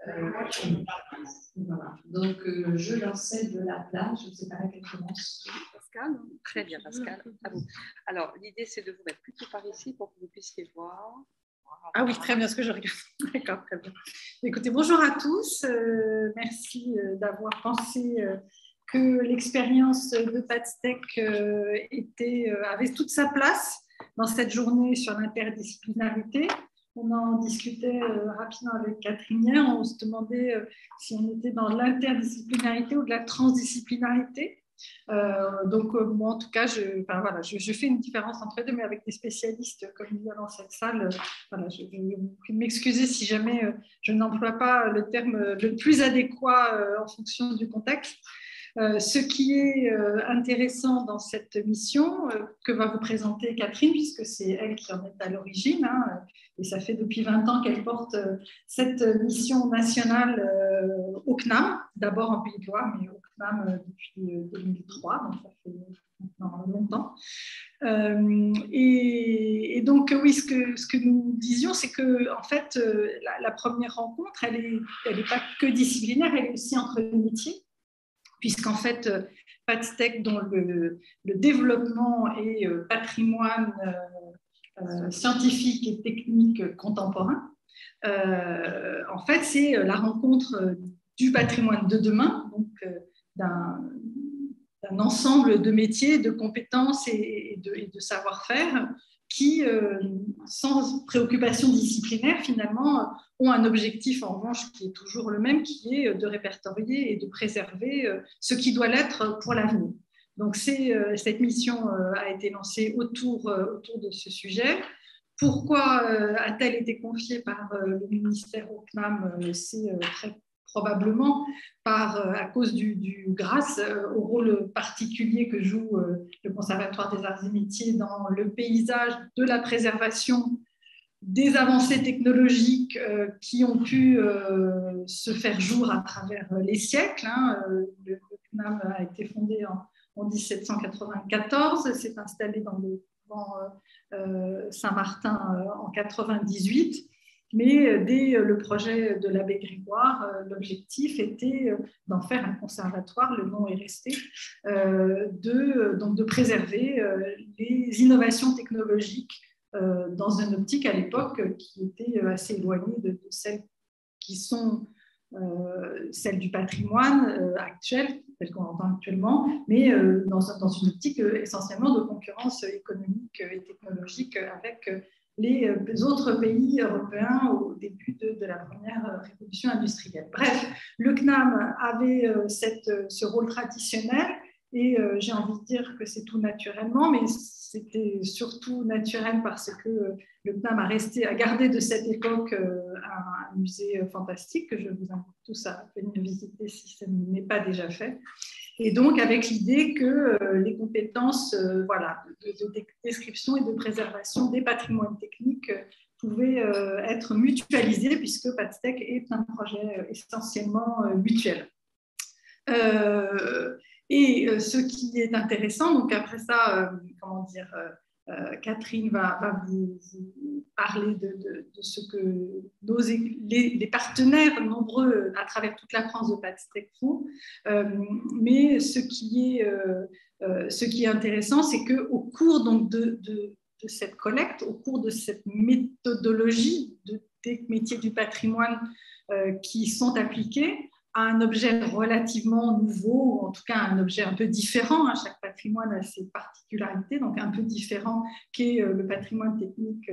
Voilà. Donc, je leur cède la place. Je ne sais pas laquelle commence. Pascal. Très bien, Pascal. À vous. Alors, l'idée, c'est de vous mettre plutôt par ici pour que vous puissiez voir. Ah oui, très bien, ce que je regarde. D'accord, très bien. Écoutez, bonjour à tous. Merci d'avoir pensé que l'expérience de PATSTEC avait toute sa place dans cette journée sur l'interdisciplinarité. On en discutait rapidement avec Catherine hier. On se demandait si on était dans l'interdisciplinarité ou de la transdisciplinarité. Moi, en tout cas, je fais une différence entre les deux, mais avec des spécialistes comme il y a dans cette salle. Je vais m'excuser si jamais je n'emploie pas le terme le plus adéquat en fonction du contexte. Ce qui est intéressant dans cette mission que va vous présenter Catherine, puisque c'est elle qui en est à l'origine, et ça fait depuis 20 ans qu'elle porte cette mission nationale au CNAM, d'abord en Pays de Loire, mais au CNAM depuis 2003, donc ça fait maintenant longtemps. Et donc, oui, ce que nous disions, c'est que en fait, la première rencontre, elle est pas que disciplinaire, elle est aussi entre les métiers, puisqu'en fait, PATSTEC, dont le développement et patrimoine scientifique et technique contemporain, en fait, c'est la rencontre du patrimoine de demain, donc d'un ensemble de métiers, de compétences et de savoir-faire qui, sans préoccupation disciplinaire, finalement, ont un objectif, en revanche, qui est toujours le même, qui est de répertorier et de préserver ce qui doit l'être pour l'avenir. Donc, cette mission a été lancée autour de ce sujet. Pourquoi a-t-elle été confiée par le ministère au CNAM? C'est très probablement à cause grâce au rôle particulier que joue le Conservatoire des Arts et Métiers dans le paysage de la préservation des avancées technologiques qui ont pu se faire jour à travers les siècles. Le CNAM a été fondé en 1794, s'est installé dans le couvent Saint-Martin en 98. Mais dès le projet de l'abbé Grégoire, l'objectif était d'en faire un conservatoire, le nom est resté, donc de préserver les innovations technologiques dans une optique à l'époque qui était assez éloignée de celles qui sont celles du patrimoine actuel, telles qu'on l'entend actuellement, mais dans une optique essentiellement de concurrence économique et technologique avec les autres pays européens au début de la première révolution industrielle. Bref, le CNAM avait ce rôle traditionnel et j'ai envie de dire que c'est tout naturellement, mais c'était surtout naturel parce que le CNAM a gardé de cette époque un musée fantastique que je vous invite tous à venir visiter si ce n'est pas déjà fait. Et donc, avec l'idée que les compétences de description et de préservation des patrimoines techniques pouvaient être mutualisées, puisque PATSTEC est un projet essentiellement mutuel. Et ce qui est intéressant, donc après ça, Catherine va vous parler de ce que les partenaires nombreux à travers toute la France de PATSTEC font. Mais ce qui est intéressant, c'est qu'au cours donc, de cette collecte, au cours de cette méthodologie des métiers du patrimoine qui sont appliqués, à un objet relativement nouveau, ou en tout cas un objet un peu différent. Chaque patrimoine a ses particularités, donc un peu différent qu'est le patrimoine technique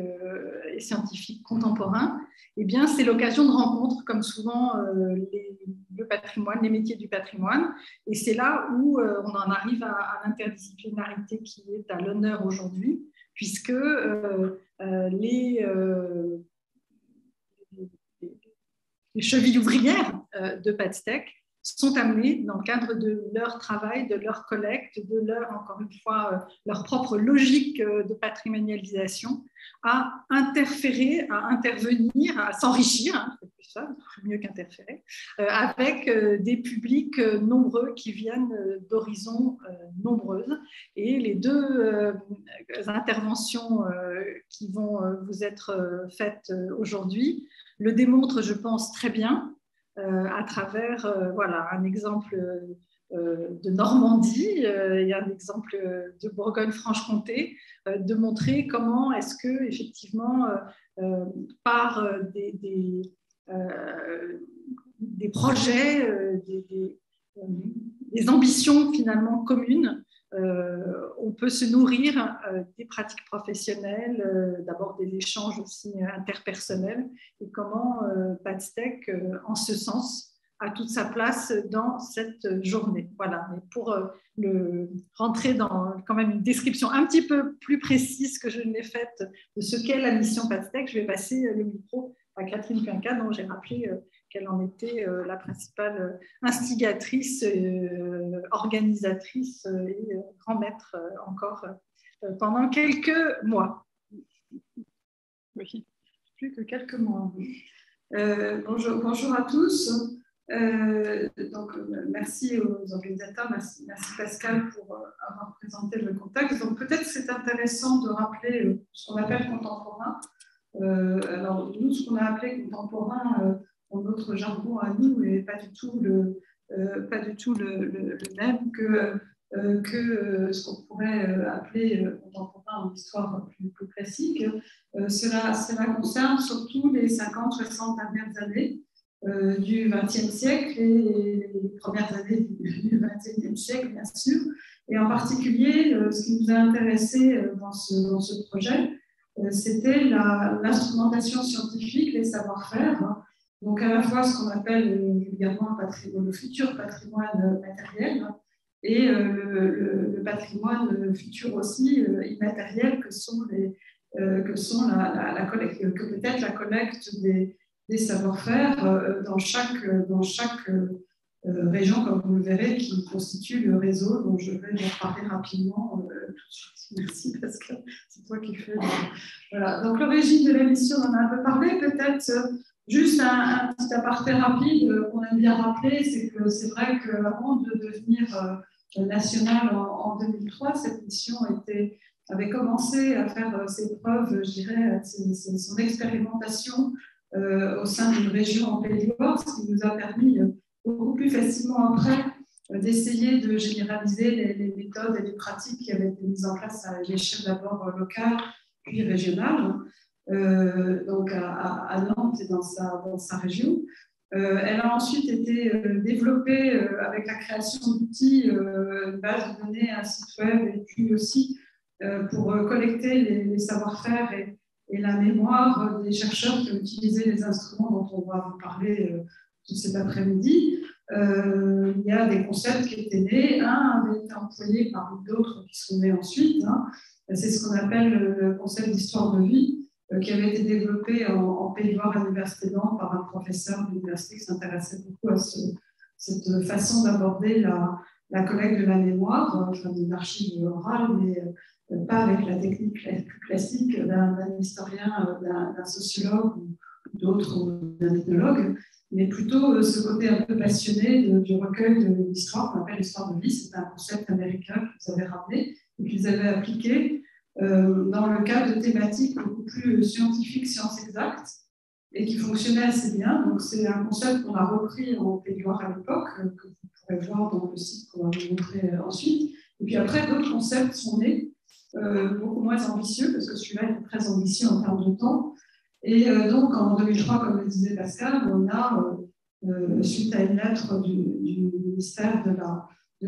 et scientifique contemporain. Eh bien, c'est l'occasion de rencontres, comme souvent le patrimoine, les métiers du patrimoine. Et c'est là où on en arrive à l'interdisciplinarité qui est à l'honneur aujourd'hui, puisque les chevilles ouvrières de PATSTEC sont amenées, dans le cadre de leur travail, de leur collecte, encore une fois, leur propre logique de patrimonialisation, à interférer, à intervenir, à s'enrichir, c'est plus ça, mieux qu'interférer, avec des publics nombreux qui viennent d'horizons nombreuses. Et les deux interventions qui vont vous être faites aujourd'hui le démontre, je pense, très bien. à travers voilà, un exemple de Normandie et un exemple de Bourgogne-Franche-Comté, de montrer comment est-ce que effectivement par des projets, des ambitions finalement communes, on peut se nourrir des pratiques professionnelles, d'abord des échanges aussi interpersonnels, et comment PathStech, en ce sens, a toute sa place dans cette journée. Voilà, mais pour rentrer dans quand même une description un petit peu plus précise que je ne l'ai faite de ce qu'est la mission PathStech, je vais passer le micro à Catherine Pinca, dont j'ai rappelé qu'elle en était la principale instigatrice, organisatrice et grand maître encore pendant quelques mois. Oui, plus que quelques mois. Bonjour à tous. Merci aux organisateurs, merci Pascal pour avoir présenté le contexte. Donc peut-être c'est intéressant de rappeler ce qu'on appelle contemporain. Alors nous, ce qu'on a appelé contemporain dans notre jargon à nous n'est pas du tout le même que ce qu'on pourrait appeler contemporain en histoire plus classique. Cela concerne surtout les 50-60 dernières années du XXe siècle et les premières années du XXIe siècle, bien sûr. Et en particulier, ce qui nous a intéressé dans ce projet, c'était l'instrumentation scientifique, les savoir-faire. Donc, à la fois ce qu'on appelle vulgairement le futur patrimoine matériel et le patrimoine futur aussi immatériel que peut-être la collecte des savoir-faire dans chaque région, comme vous le verrez, qui constitue le réseau dont je vais vous parler rapidement tout de suite. Merci Pascal, c'est toi qui fais. Voilà. Donc l'origine de la mission, on en a un peu parlé, peut-être juste un petit aparté rapide qu'on aime bien rappeler, c'est que c'est vrai qu'avant de devenir nationale en 2003, cette mission avait commencé à faire ses preuves, je dirais, son expérimentation au sein d'une région en Pays de Loire, ce qui nous a permis beaucoup plus facilement après d'essayer de généraliser les méthodes et les pratiques qui avaient été mises en place à l'échelle d'abord locale puis régionale, donc à Nantes et dans sa région. Elle a ensuite été développée avec la création d'outils, une base de données, un site web, et puis aussi pour collecter les savoir-faire et la mémoire des chercheurs qui ont utilisé les instruments dont on va vous parler tout cet après-midi. Il y a des concepts qui étaient nés. Un avait été employé par d'autres qui sont nés ensuite. C'est ce qu'on appelle le concept d'histoire de vie, qui avait été développé en Pays de Loire à l'Université de Nantes par un professeur de l'université qui s'intéressait beaucoup à cette façon d'aborder la collecte de la mémoire, enfin de l'archive orale, mais pas avec la technique plus classique d'un historien, d'un sociologue ou d'autres, ou d'un ethnologue, mais plutôt ce côté un peu passionné du recueil de l'histoire qu'on appelle l'histoire de vie. C'est un concept américain qu'ils avaient ramené et qu'ils avaient appliqué dans le cadre de thématiques beaucoup plus scientifiques, sciences exactes, et qui fonctionnait assez bien. Donc c'est un concept qu'on a repris en Pays de Loire à l'époque, que vous pourrez voir dans le site qu'on va vous montrer ensuite. Et puis après, d'autres concepts sont nés, beaucoup moins ambitieux, parce que celui-là était très ambitieux en termes de temps. Et donc, en 2003, comme le disait Pascal, on a, suite à une lettre du ministère de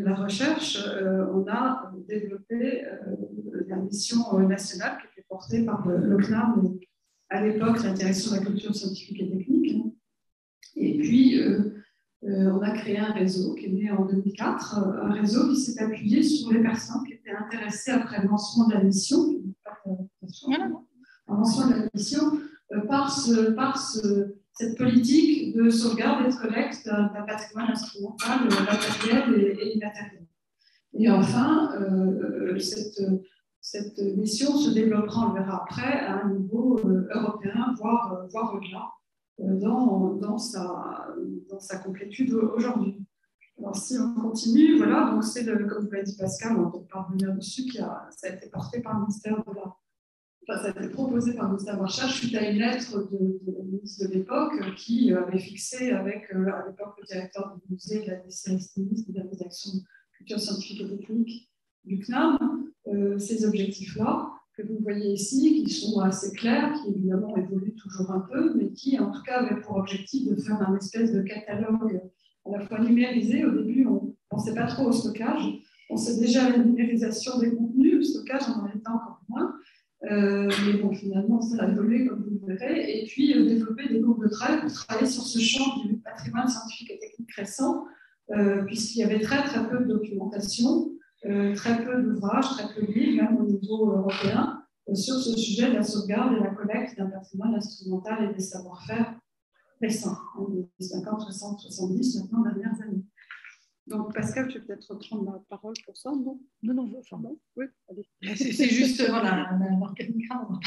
la Recherche, on a développé la mission nationale qui était portée par le CNAM, à l'époque la direction de la culture scientifique et technique. Et puis, on a créé un réseau qui est né en 2004, un réseau qui s'est appuyé sur les personnes qui étaient intéressées après le lancement de la mission, par cette politique de sauvegarde et de collecte d'un patrimoine instrumental, matériel et immatériel. Et enfin, cette mission se développera, on le verra après, à un niveau européen, voire au-delà, dans sa complétude aujourd'hui. Alors, si on continue, voilà, donc c'est comme vous l'avez dit Pascal, on ne peut pas revenir dessus, ça a été porté par le ministère ça a été proposé par Gustave Marchal suite à une lettre de la ministre de l'époque qui avait fixé avec, à l'époque, le directeur du musée de la DCSTI, c'est-à-dire des actions de culture scientifique et technique du CNAM, ces objectifs-là, que vous voyez ici, qui sont assez clairs, qui évidemment évoluent toujours un peu, mais qui en tout cas avaient pour objectif de faire un espèce de catalogue à la fois numérisé. Au début, on ne pensait pas trop au stockage. On sait déjà à la numérisation des contenus, le stockage, on en était encore moins. Mais bon, finalement, ça a évolué, comme vous le verrez. Et puis, développer des groupes de travail pour travailler sur ce champ du patrimoine scientifique et technique récent, puisqu'il y avait très, très peu de documentation, très peu d'ouvrages, très peu de livres, même au niveau européen, sur ce sujet de la sauvegarde et la collecte d'un patrimoine instrumental et des savoir-faire récents, des 50, 60, 70, maintenant, dernières années. Donc, Pascal, tu vais peut-être reprendre la parole pour ça, non? Non, oui, allez. C'est juste voilà, un organigramme,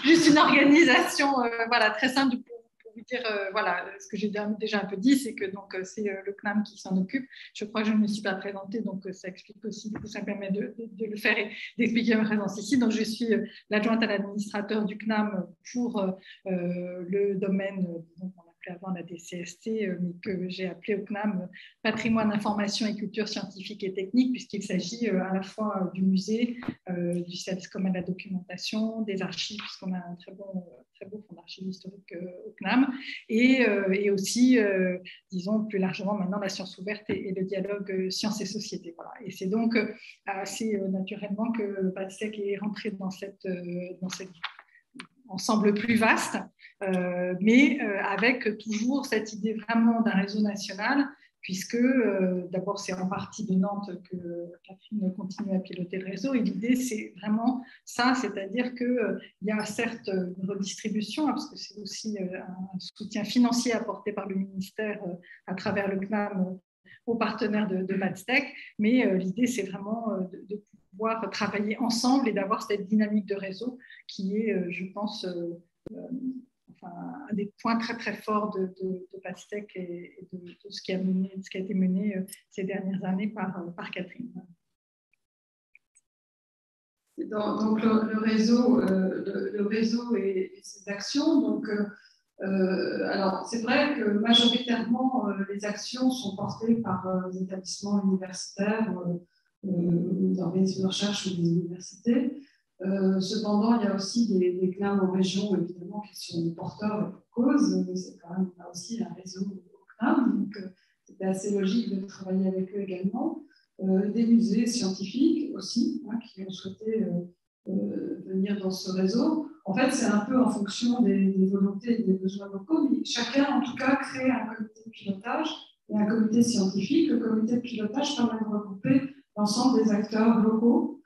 juste une organisation voilà, très simple pour vous dire voilà, ce que j'ai déjà un peu dit, c'est que c'est le CNAM qui s'en occupe. Je crois que je ne me suis pas présentée, donc ça explique aussi, du coup, ça permet de le faire et d'expliquer ma présence ici. Donc, je suis l'adjointe à l'administrateur du CNAM pour le domaine, disons, qu'on appelait avant la DCST, mais que j'ai appelé au CNAM Patrimoine, Information et Culture Scientifique et Technique, puisqu'il s'agit à la fois du musée, du service commun de la documentation, des archives, puisqu'on a un très beau fonds d'archives historiques au CNAM, et aussi, disons plus largement maintenant, la science ouverte et le dialogue sciences et société. Voilà. Et c'est donc assez naturellement que PADSTEC est rentré dans cet ensemble plus vaste, mais avec toujours cette idée vraiment d'un réseau national, puisque d'abord c'est en partie de Nantes que Catherine continue à piloter le réseau, et l'idée c'est vraiment ça, c'est-à-dire qu'il y a certes une redistribution, parce que c'est aussi un soutien financier apporté par le ministère à travers le CNAM aux partenaires de PADSTEC, mais l'idée c'est vraiment de pouvoir travailler ensemble et d'avoir cette dynamique de réseau qui est, je pense, un des points très très forts de PADSTEC et de ce qui a été mené ces dernières années par Catherine. Donc le réseau et ses actions. Donc, alors c'est vrai que majoritairement les actions sont portées par des établissements universitaires, des organismes de recherche ou des universités. Cependant, il y a aussi des CNAM en région, évidemment, qui sont porteurs et pour cause. C'est quand même là aussi un réseau au CNAM, donc c'était assez logique de travailler avec eux également. Des musées scientifiques aussi, hein, qui ont souhaité venir dans ce réseau. En fait, c'est un peu en fonction des volontés et des besoins locaux, mais chacun, en tout cas, crée un comité de pilotage et un comité scientifique. Le comité de pilotage permet de regrouper l'ensemble des acteurs locaux,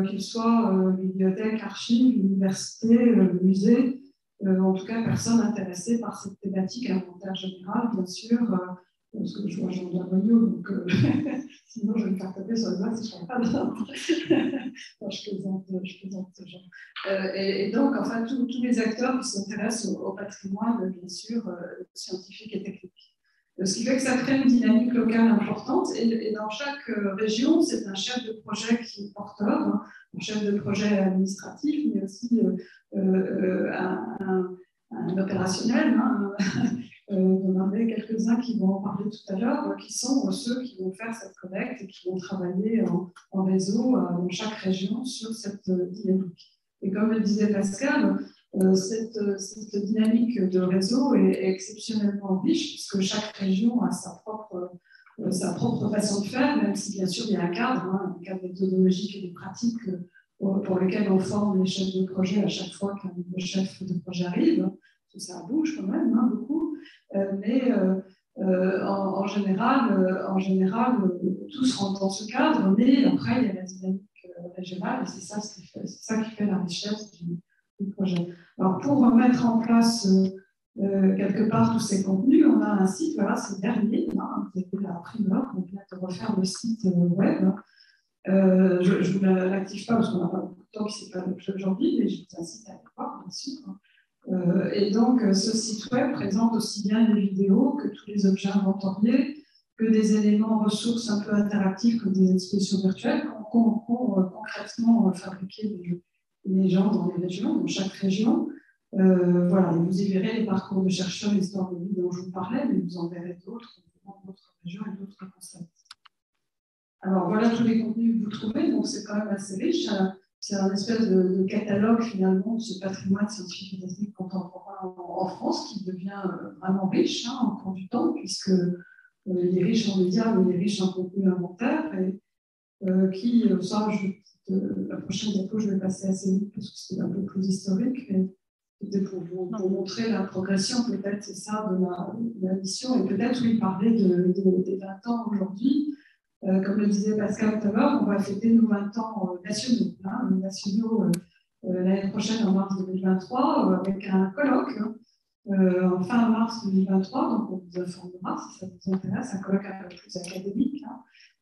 qu'ils soient bibliothèques, archives, universités, musées, en tout cas personnes intéressées par cette thématique inventaire général, bien sûr, parce que je vois Jean-Pierre Bonneau, donc sinon je vais me faire taper sur le doigt si je ne fais pas de non, je plaisante Jean. Et donc, enfin, tous les acteurs qui s'intéressent au patrimoine, bien sûr, scientifique et technique. Ce qui fait que ça crée une dynamique locale importante, et dans chaque région, c'est un chef de projet qui est porteur, hein, un chef de projet administratif, mais aussi un opérationnel. Hein, on en avait quelques-uns qui vont en parler tout à l'heure, qui sont ceux qui vont faire cette collecte et qui vont travailler en réseau dans chaque région sur cette dynamique. Et comme le disait Pascal, cette dynamique de réseau est exceptionnellement riche, puisque chaque région a sa propre façon de faire, même si bien sûr il y a un cadre méthodologique et de pratique pour lequel on forme les chefs de projet à chaque fois qu'un nouveau chef de projet arrive. Ça bouge quand même, hein, beaucoup, mais en général, tous rentrent dans ce cadre, mais après il y a la dynamique régionale, et c'est ça qui fait la richesse du projet. Alors, pour mettre en place quelque part tous ces contenus, on a un site, voilà, c'est le dernier, hein, vous avez la primeur, on vient de refaire le site web. Je ne l'active pas parce qu'on n'a pas beaucoup de temps qui s'est pas aujourd'hui, mais j'ai un site à voir, bien sûr. Et donc, ce site web présente aussi bien des vidéos que tous les objets inventoriés, que des éléments ressources un peu interactifs comme des expositions virtuelles, qui ont concrètement fabriqué les gens dans les régions, dans chaque région. Voilà, et vous y verrez les parcours de chercheurs, l'histoire de vie dont je vous parlais, mais vous en verrez d'autres dans d'autres régions et d'autres concepts. Alors voilà tous les contenus que vous trouvez, donc c'est quand même assez riche. C'est un espèce de catalogue finalement de ce patrimoine scientifique et technique contemporain en France qui devient vraiment riche au cours du temps, puisque il est riche en médias, mais il est riche en contenu inventaire, et ça, la prochaine diapo, je vais passer assez vite parce que c'est un peu plus historique, mais c'était pour vous montrer la progression, peut-être, c'est ça, de la mission, et peut-être, oui, parler des 20 ans aujourd'hui. Comme le disait Pascal tout à l'heure, on va fêter nos 20 ans nationaux, l'année prochaine, en mars 2023, avec un colloque, en fin mars 2023, donc on vous informera si ça vous intéresse, un colloque un peu plus académique,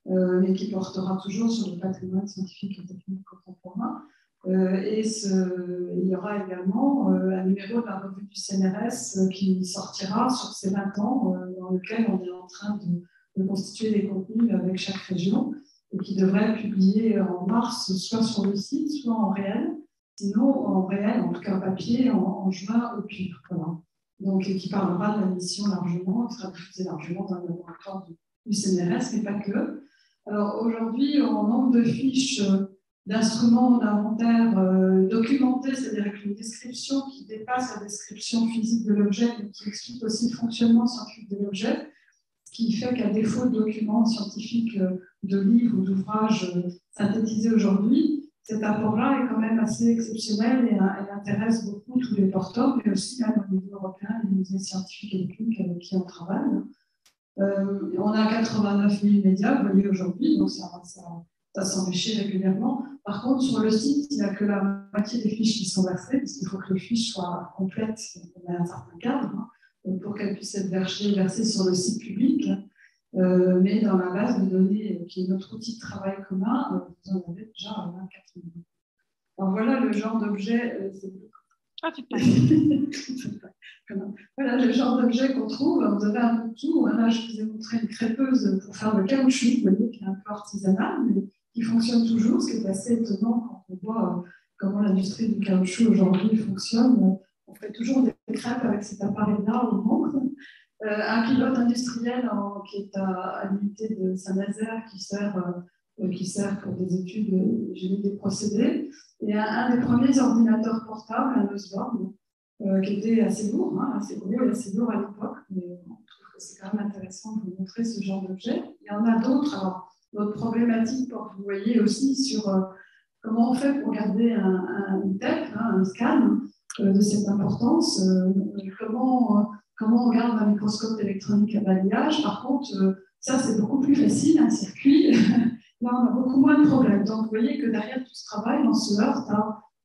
mais qui portera toujours sur le patrimoine scientifique et technique contemporain. Il y aura également un numéro de la revue du CNRS qui sortira sur ces 20 ans, dans lequel on est en train de constituer des contenus avec chaque région, et qui devrait être publié en mars, soit sur le site, soit en réel, sinon en réel, en tout cas papier, en juin au PUR. Voilà. Donc, qui parlera de la mission largement, qui sera diffusée largement dans le laboratoire du CNRS, mais pas que. Alors aujourd'hui, en nombre de fiches d'instruments d'inventaire documentés, c'est-à-dire avec une description qui dépasse la description physique de l'objet, mais qui explique aussi le fonctionnement scientifique de l'objet, ce qui fait qu'à défaut de documents scientifiques, de livres ou d'ouvrages synthétisés aujourd'hui, cet apport-là est quand même assez exceptionnel et intéresse beaucoup tous les porteurs, mais aussi même au niveau européen, les musées scientifiques et techniques avec qui on travaille. On a 89 000 médias, vous voyez, aujourd'hui, donc ça s'enrichit régulièrement. Par contre, sur le site, il n'y a que la moitié des fiches qui sont versées, parce qu'il faut que les fiches soient complètes, on a un certain cadre, pour qu'elles puissent être versées sur le site public. Mais dans la base de données, qui est notre outil de travail commun, vous en avez déjà 24 000. Alors voilà le genre d'objet. Voilà le genre d'objet qu'on trouve. Vous avez un peu de tout. Là, je vous ai montré une crêpeuse pour faire le caoutchouc, vous voyez, qui est un peu artisanal, mais qui fonctionne toujours, ce qui est assez étonnant quand on voit comment l'industrie du caoutchouc aujourd'hui fonctionne. On fait toujours des crêpes avec cet appareil-là au monde. Un pilote industriel qui est à l'unité de Saint-Nazaire qui sert pour des études de génie des procédés, et un des premiers ordinateurs portables, un Osborne, qui était assez lourd, assez gros et assez lourd à l'époque, mais on trouve que c'est quand même intéressant de vous montrer ce genre d'objet. Il y en a d'autres. Alors, notre problématique, vous voyez aussi sur comment on fait pour garder une TEP, un scan de cette importance, comment on garde un microscope électronique à balayage. Par contre, ça, c'est beaucoup plus facile, un circuit. Là, on a beaucoup moins de problèmes. Donc, vous voyez que derrière tout ce travail, on se heurte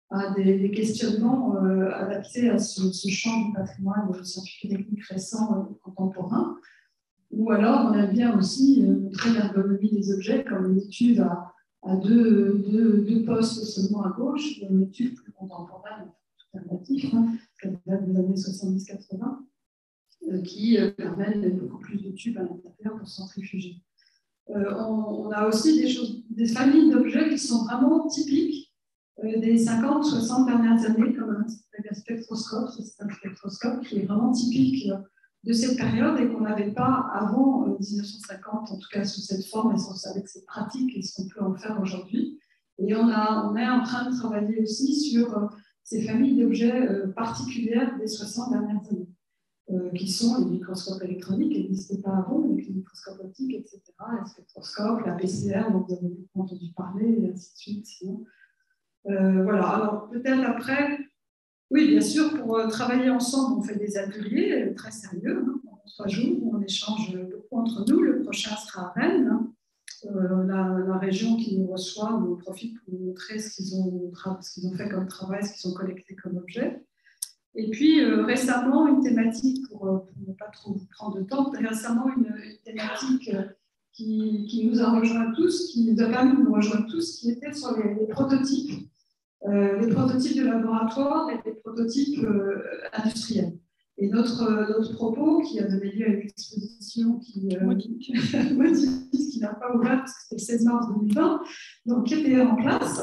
à des questionnements adaptés à ce champ du patrimoine scientifique et technique récent contemporain. Ou alors, on aime bien aussi montrer l'ergonomie des objets, comme une étude à deux postes seulement à gauche, une étude plus contemporaine, alternative, qui date des années 70-80. Qui permettent beaucoup plus de tubes à l'intérieur pour centrifuger. On a aussi des familles d'objets qui sont vraiment typiques des 50-60 dernières années, comme un spectroscope. C'est un spectroscope qui est vraiment typique de cette période et qu'on n'avait pas avant 1950, en tout cas sous cette forme et avec cette pratique et ce qu'on peut en faire aujourd'hui. Et on est en train de travailler aussi sur ces familles d'objets particulières des 60 dernières années. Qui sont les microscopes électroniques, qui n'existaient pas avant, avec les microscopes optiques, etc., les spectroscopes, la PCR, dont vous avez beaucoup entendu parler, et ainsi de suite. Sinon. Voilà, alors peut-être après, oui, bien sûr, pour travailler ensemble, on fait des ateliers très sérieux, pendant 3 jours, où on échange beaucoup entre nous. Le prochain sera à Rennes. La région qui nous reçoit nous profite pour nous montrer ce qu'ils ont fait comme travail, ce qu'ils ont collecté comme objet. Et puis récemment, une thématique, pour ne pas trop vous prendre de temps, récemment une thématique qui nous a rejoint tous, qui nous a permis de nous rejoindre tous, qui était sur les prototypes de laboratoire et les prototypes industriels. Et notre propos, qui a donné lieu à une exposition qui n'a pas ouvert parce que c'était le 16 mars 2020, donc qui était en place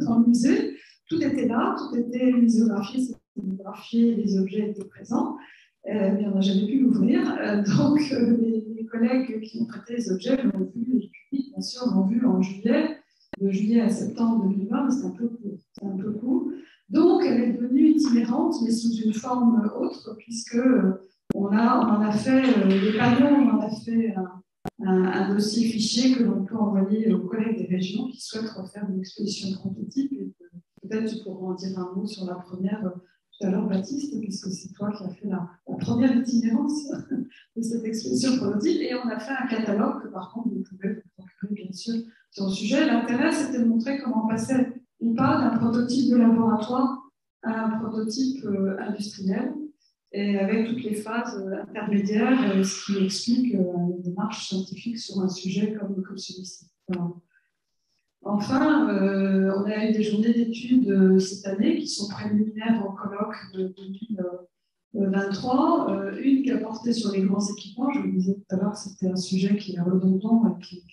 dans le musée, tout était là, tout était muséographié, les objets étaient présents. Mais on n'a jamais pu l'ouvrir. Donc, les collègues qui ont traité les objets l'ont vu, et le public, bien sûr, l'ont vu en juillet, de juillet à septembre 2020, mais c'est un peu court. Donc, elle est devenue itinérante, mais sous une forme autre, puisque on en a fait des panneaux, on en a fait un dossier fichier que l'on peut envoyer aux collègues des régions qui souhaitent refaire une exposition prototype. Et peut-être tu pourras en dire un mot sur la première tout à l'heure, Baptiste, puisque c'est toi qui as fait la première itinérance de cette exposition prototype. Et on a fait un catalogue que, par contre, vous pouvez vous procurer, bien sûr, sur le sujet. L'intérêt, c'était de montrer comment on passait ou pas d'un prototype de laboratoire à un prototype industriel, et avec toutes les phases intermédiaires, ce qui explique une démarche scientifique sur un sujet comme celui-ci. Voilà. Enfin, on a eu des journées d'études cette année qui sont préliminaires au colloque de 2023. Une qui a porté sur les grands équipements. Je vous le disais tout à l'heure, c'était un sujet qui est redondant et qui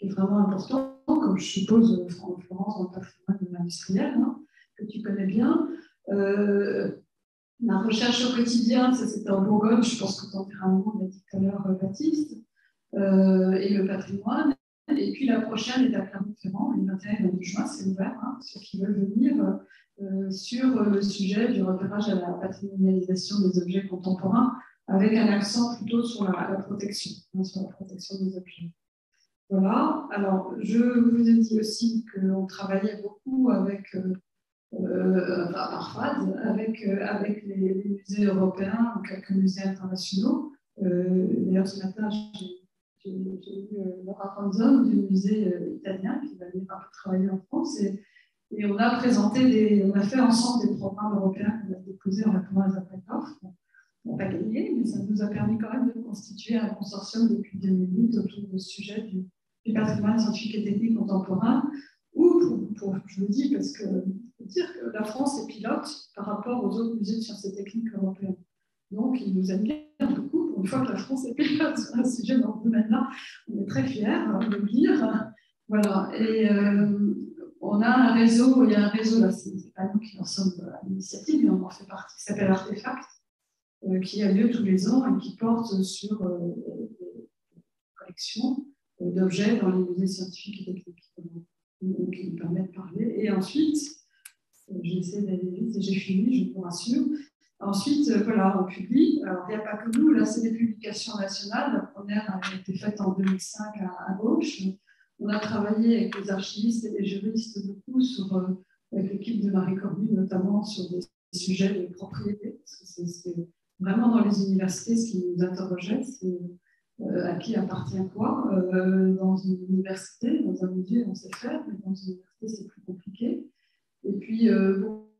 est vraiment important, comme je suppose en Florence dans le patrimoine industriel, hein, que tu connais bien. La recherche au quotidien, ça c'était en Bourgogne, je pense que tu en diras un mot, on l'a dit tout à l'heure, Baptiste, et le patrimoine. Et puis la prochaine est à Clermont-Ferrand, le 21 et 22 juin, c'est ouvert, hein, ceux qui veulent venir, sur le sujet du repérage à la patrimonialisation des objets contemporains, avec un accent plutôt sur la protection, hein, sur la protection des objets. Voilà, alors je vous ai dit aussi qu'on travaillait beaucoup avec, par phase, avec les musées européens ou quelques musées internationaux. D'ailleurs, ce matin, j'ai eu Laura Ranzon du musée italien qui va venir un peu travailler en France et on a présenté on a fait ensemble des programmes européens qu'on a déposés en répondant à des appels d'offres. On n'a pas gagné, mais ça nous a permis quand même de constituer un consortium depuis 2008 autour du sujet du patrimoine scientifique et technique contemporain, où, je le dis parce que dire que la France est pilote par rapport aux autres musées de sciences et techniques européens. Donc, il nous aime bien beaucoup. Pour une fois que la France est pilote sur un sujet dans ce domaine-là, on est très fiers de le dire. Voilà. Et on a un réseau, il y a un réseau, là, c'est pas nous qui en sommes à l'initiative, mais on en fait partie, qui s'appelle Artefact, qui a lieu tous les ans et qui porte sur des collections d'objets dans les musées scientifiques et techniques, qui nous permettent de parler. Et ensuite, j'essaie d'aller vite et j'ai fini, je vous rassure. Ensuite, voilà, on publie. Alors, il n'y a pas que nous, là, c'est des publications nationales. La première a été faite en 2005 à gauche. On a travaillé avec les archivistes et les juristes beaucoup avec l'équipe de Marie Cornu, notamment sur des sujets de propriété, parce que c'est vraiment dans les universités ce qui nous interrogeait, c'est à qui appartient quoi. Dans une université, dans un musée, on sait faire, mais dans une université, c'est plus compliqué. Et puis,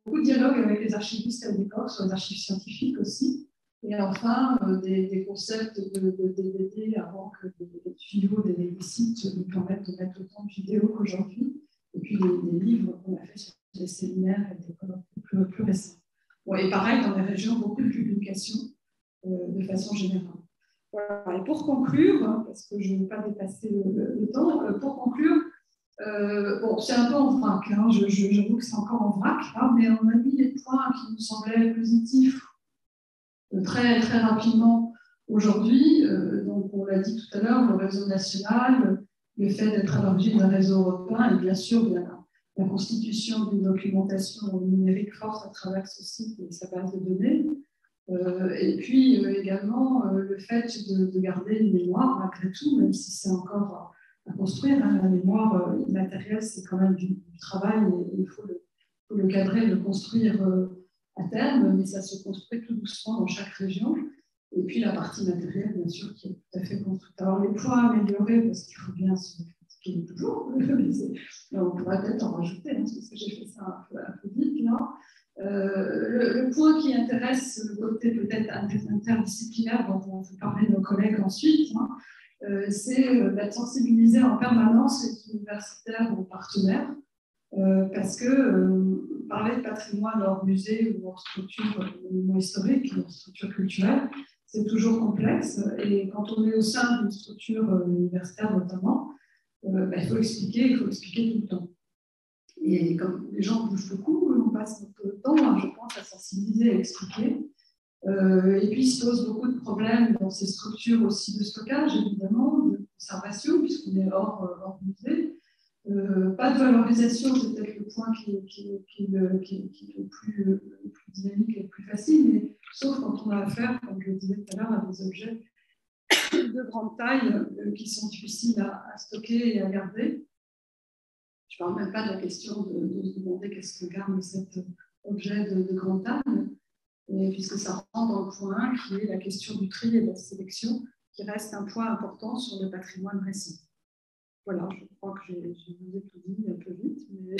beaucoup de dialogues avec les archivistes à l'époque, sur les archives scientifiques aussi. Et enfin, des concepts de DVD avant que les tuyaux des sites nous permettent de mettre autant de vidéos qu'aujourd'hui. Et puis, des livres qu'on a fait sur des séminaires et des colloques plus récents. Bon, et pareil, dans les régions, beaucoup de publications de façon générale. Voilà. Et pour conclure, parce que je ne veux pas dépasser le temps, pour conclure, bon, c'est un peu en vrac, hein, j'avoue que c'est encore en vrac, hein, mais on a mis les points qui nous semblaient positifs très, très rapidement aujourd'hui. Donc, on l'a dit tout à l'heure, le réseau national, le fait d'être à l'origine d'un réseau européen et bien sûr la constitution d'une documentation numérique forte à travers ce site et sa base de données. Et puis également le fait de garder une mémoire malgré tout, même si c'est encore à construire. Hein, la mémoire immatérielle, c'est quand même du travail et il faut le cadrer, le construire à terme, mais ça se construit tout doucement dans chaque région. Et puis la partie matérielle, bien sûr, qui est tout à fait construite. Alors les points améliorés, parce qu'il faut bien se critiquer toujours, mais on pourrait peut-être en rajouter, hein, parce que j'ai fait ça un peu vite là. Le point qui intéresse le côté peut-être interdisciplinaire dont on vous parler de nos collègues ensuite, hein, c'est de sensibiliser en permanence les universitaires ou partenaires, parce que parler de patrimoine hors musée ou hors structure historique, hors structure culturelle, c'est toujours complexe. Et quand on est au sein d'une structure universitaire notamment, il faut expliquer tout le temps. Et comme les gens bougent beaucoup, passe un peu de temps, je pense, à sensibiliser, à expliquer. Et puis, il se pose beaucoup de problèmes dans ces structures aussi de stockage, évidemment, de conservation, puisqu'on est hors musée. Pas de valorisation, c'est peut-être le point qui est le plus dynamique et le plus facile, mais sauf quand on a affaire, comme je le disais tout à l'heure, à des objets de grande taille qui sont difficiles à stocker et à garder. Je ne parle même pas de la question de se demander qu'est-ce que garde cet objet de grande taille, puisque ça rentre dans le point 1, qui est la question du tri et de la sélection, qui reste un point important sur le patrimoine récent. Voilà, je crois que je vous ai tout dit un peu vite, mais